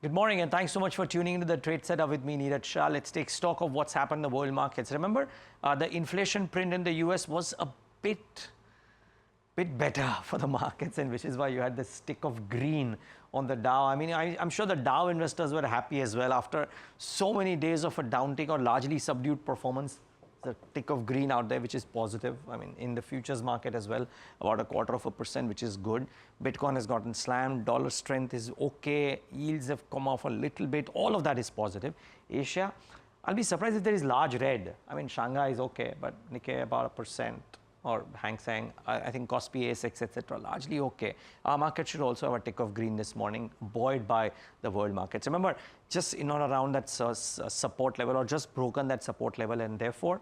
Good morning and thanks so much for tuning into the trade setup with me, Niraj Shah. Let's take stock of what's happened in the world markets. Remember, the inflation print in the US was a bit better for the markets, and which is why you had this stick of green on the Dow. I mean, I'm sure the Dow investors were happy as well after so many days of a downtick or largely subdued performance. The tick of green out there, which is positive. I mean, in the futures market as well, about 0.25%, which is good. Bitcoin has gotten slammed. Dollar strength is okay. Yields have come off a little bit. All of that is positive. Asia, I'll be surprised if there is large red. I mean, Shanghai is okay, but Nikkei about 1%. Or Hang Seng, I think Kospi, ASX, etc. largely okay. Our market should also have a tick of green this morning, buoyed by the world markets. Remember, just in or around that support level or just broken that support level, and therefore,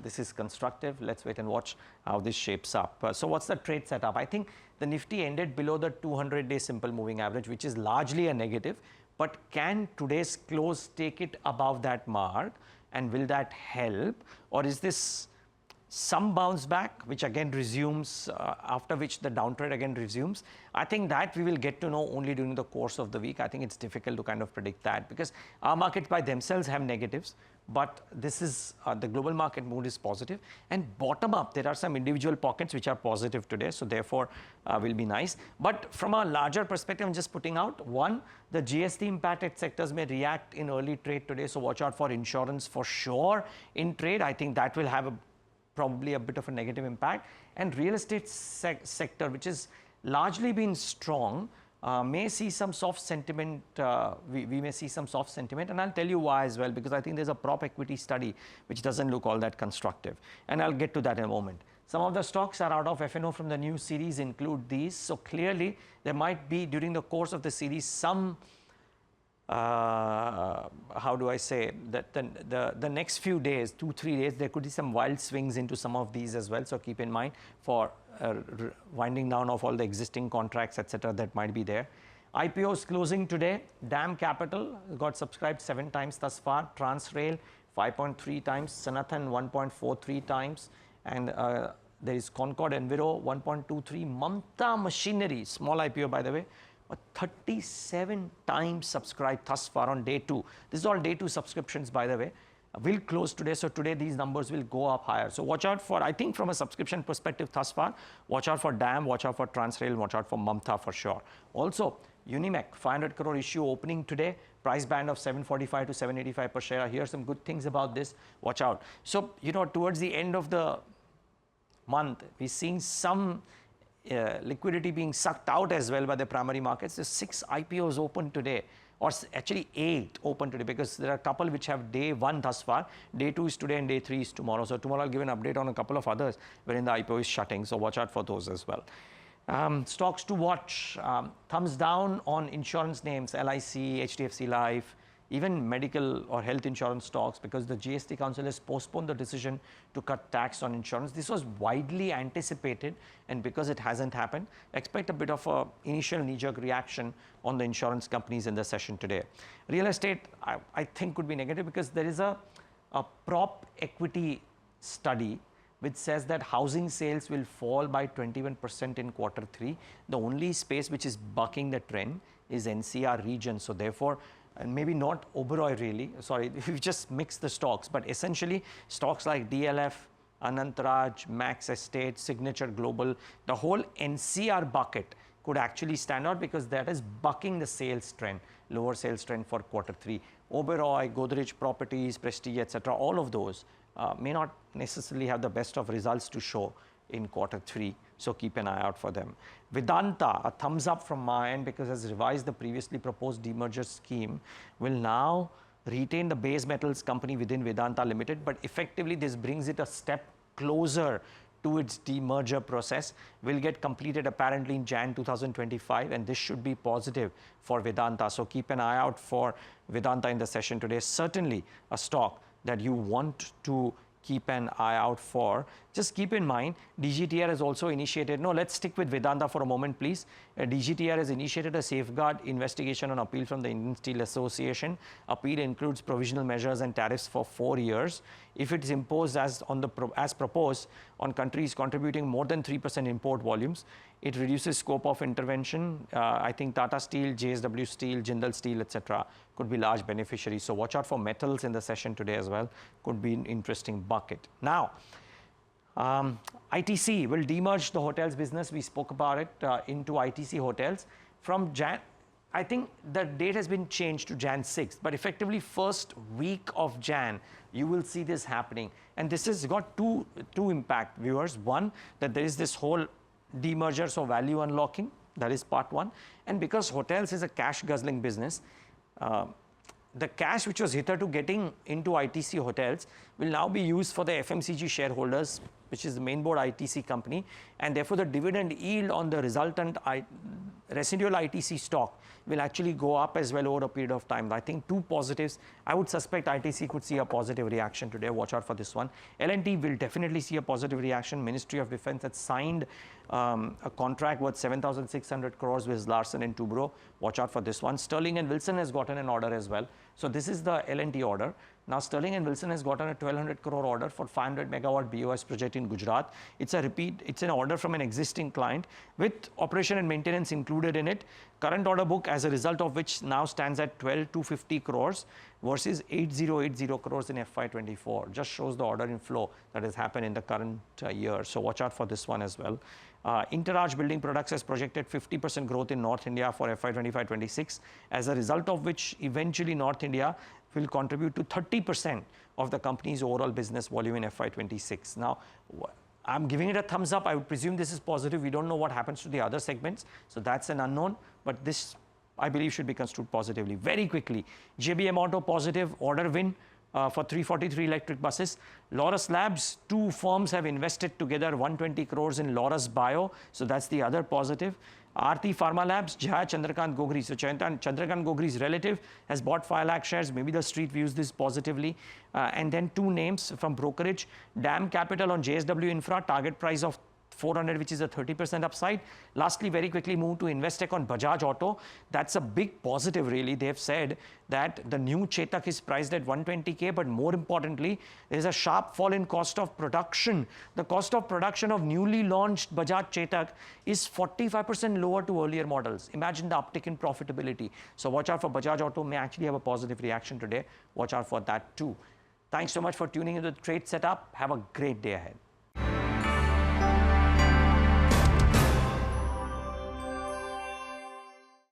this is constructive. Let's wait and watch how this shapes up. So what's the trade setup? I think the Nifty ended below the 200-day simple moving average, which is largely a negative. But can today's close take it above that mark? And will that help? Or is this some bounce back, which again resumes, after which the downtrend again resumes? I think that we will get to know only during the course of the week. I think it's difficult to kind of predict that because our markets by themselves have negatives, but this is, the global market mood is positive. And bottom up, there are some individual pockets which are positive today, so therefore will be nice. But from a larger perspective, I'm just putting out, one, the GST impacted sectors may react in early trade today, so watch out for insurance for sure in trade. I think that will have probably a bit of a negative impact, and real estate sector, which has largely been strong, may see some soft sentiment. We may see some soft sentiment, and I'll tell you why as well, because I think there's a prop equity study which doesn't look all that constructive, and I'll get to that in a moment. Some of the stocks are out of F&O from the new series include these, so clearly there might be during the course of the series some how do I say that the next few days, 2-3 days, there could be some wild swings into some of these as well. So keep in mind for winding down of all the existing contracts, etc., that might be there. IPOs closing today. DAM Capital got subscribed 7 times thus far. Transrail 5.3 times. Sanathan 1.43 times. And there is Concord Enviro 1.23. Mamta Machinery, small IPO by the way, 37 times subscribed thus far on day 2. This is all day 2 subscriptions, by the way. Will close today, so today these numbers will go up higher. So watch out for, I think from a subscription perspective thus far, watch out for DAM, watch out for Transrail, watch out for Mamta for sure. Also, Unimec, 500 crore issue opening today, price band of 745 to 785 per share. I hear some good things about this, watch out. So, you know, towards the end of the month, we're seeing some liquidity being sucked out as well by the primary markets. There's 6 IPOs open today, or actually 8 open today, because there are a couple which have day 1 thus far. Day 2 is today and day 3 is tomorrow. So tomorrow I'll give an update on a couple of others wherein the IPO is shutting. So watch out for those as well. Stocks to watch. Thumbs down on insurance names, LIC, HDFC Life, even medical or health insurance stocks, because the GST Council has postponed the decision to cut tax on insurance. This was widely anticipated, and because it hasn't happened, expect a bit of a initial knee-jerk reaction on the insurance companies in the session today. Real estate, I think could be negative because there is a prop equity study which says that housing sales will fall by 21% in Q3. The only space which is bucking the trend is NCR region. So therefore, and maybe not Oberoi really, sorry, we just mixed the stocks, but essentially stocks like DLF, Anantraj, Max Estate, Signature Global, the whole NCR bucket could actually stand out because that is bucking the sales trend, lower sales trend for Q3. Oberoi, Godrej Properties, Prestige, etc., all of those may not necessarily have the best of results to show in Q3, so keep an eye out for them. Vedanta, a thumbs up from my end because has revised the previously proposed demerger scheme, will now retain the base metals company within Vedanta Limited, but effectively this brings it a step closer to its demerger process. Will get completed apparently in Jan 2025, and this should be positive for Vedanta. So keep an eye out for Vedanta in the session today. Certainly a stock that you want to keep an eye out for. Just keep in mind, DGTR has also initiated, no, let's stick with Vedanta for a moment, please. DGTR has initiated a safeguard investigation on appeal from the Indian Steel Association. Appeal includes provisional measures and tariffs for 4 years. If it is imposed as proposed on countries contributing more than 3% import volumes, it reduces scope of intervention. I think Tata Steel, JSW Steel, Jindal Steel, etc. could be large beneficiaries. So watch out for metals in the session today as well. Could be an interesting bucket. Now, ITC will demerge the hotels business. We spoke about it into ITC hotels from Jan. I think the date has been changed to Jan 6th, but effectively first week of Jan, you will see this happening. And this has got two impact, viewers. One, that there is this whole demerger, so value unlocking, that is part one. And because hotels is a cash guzzling business, the cash which was hitherto getting into ITC hotels will now be used for the FMCG shareholders, which is the main board ITC company, and therefore the dividend yield on the resultant residual ITC stock will actually go up as well over a period of time. I think two positives. I would suspect ITC could see a positive reaction today. Watch out for this one. L&T will definitely see a positive reaction. Ministry of Defence has signed a contract worth 7,600 crores with Larsen and Toubro. Watch out for this one. Sterling and Wilson has gotten an order as well. So this is the L&T order. Now Sterling and Wilson has gotten a 1,200 crore order for 500 megawatt BOS project in Gujarat. It's a repeat, it's an order from an existing client with operation and maintenance included in it. Current order book as a result of which now stands at 12,250 crores versus 8,080 crores in FY24. Just shows the order inflow that has happened in the current year. So watch out for this one as well. Interaj Building Products has projected 50% growth in North India for FY25-26, as a result of which eventually North India will contribute to 30% of the company's overall business volume in FY26. Now, I'm giving it a thumbs up. I would presume this is positive. We don't know what happens to the other segments, so that's an unknown. But this, I believe, should be construed positively. Very quickly, JBM Auto positive order win for 343 electric buses. Laurus Labs, two firms have invested together 120 crores in Laurus Bio, so that's the other positive. Aarti Pharma Labs, Jaya Chandrakant Gogri. So Chandrakant Gogri's relative has bought 5 lakh shares. Maybe the street views this positively. And then two names from brokerage. DAM Capital on JSW Infra, target price of 400, which is a 30% upside. Lastly, very quickly move to Investec on Bajaj Auto. That's a big positive, really. They've said that the new Chetak is priced at 120K, but more importantly, there's a sharp fall in cost of production. The cost of production of newly launched Bajaj Chetak is 45% lower to earlier models. Imagine the uptick in profitability. So watch out for Bajaj Auto, may actually have a positive reaction today. Watch out for that too. Thanks so much for tuning into the Trade Setup. Have a great day ahead.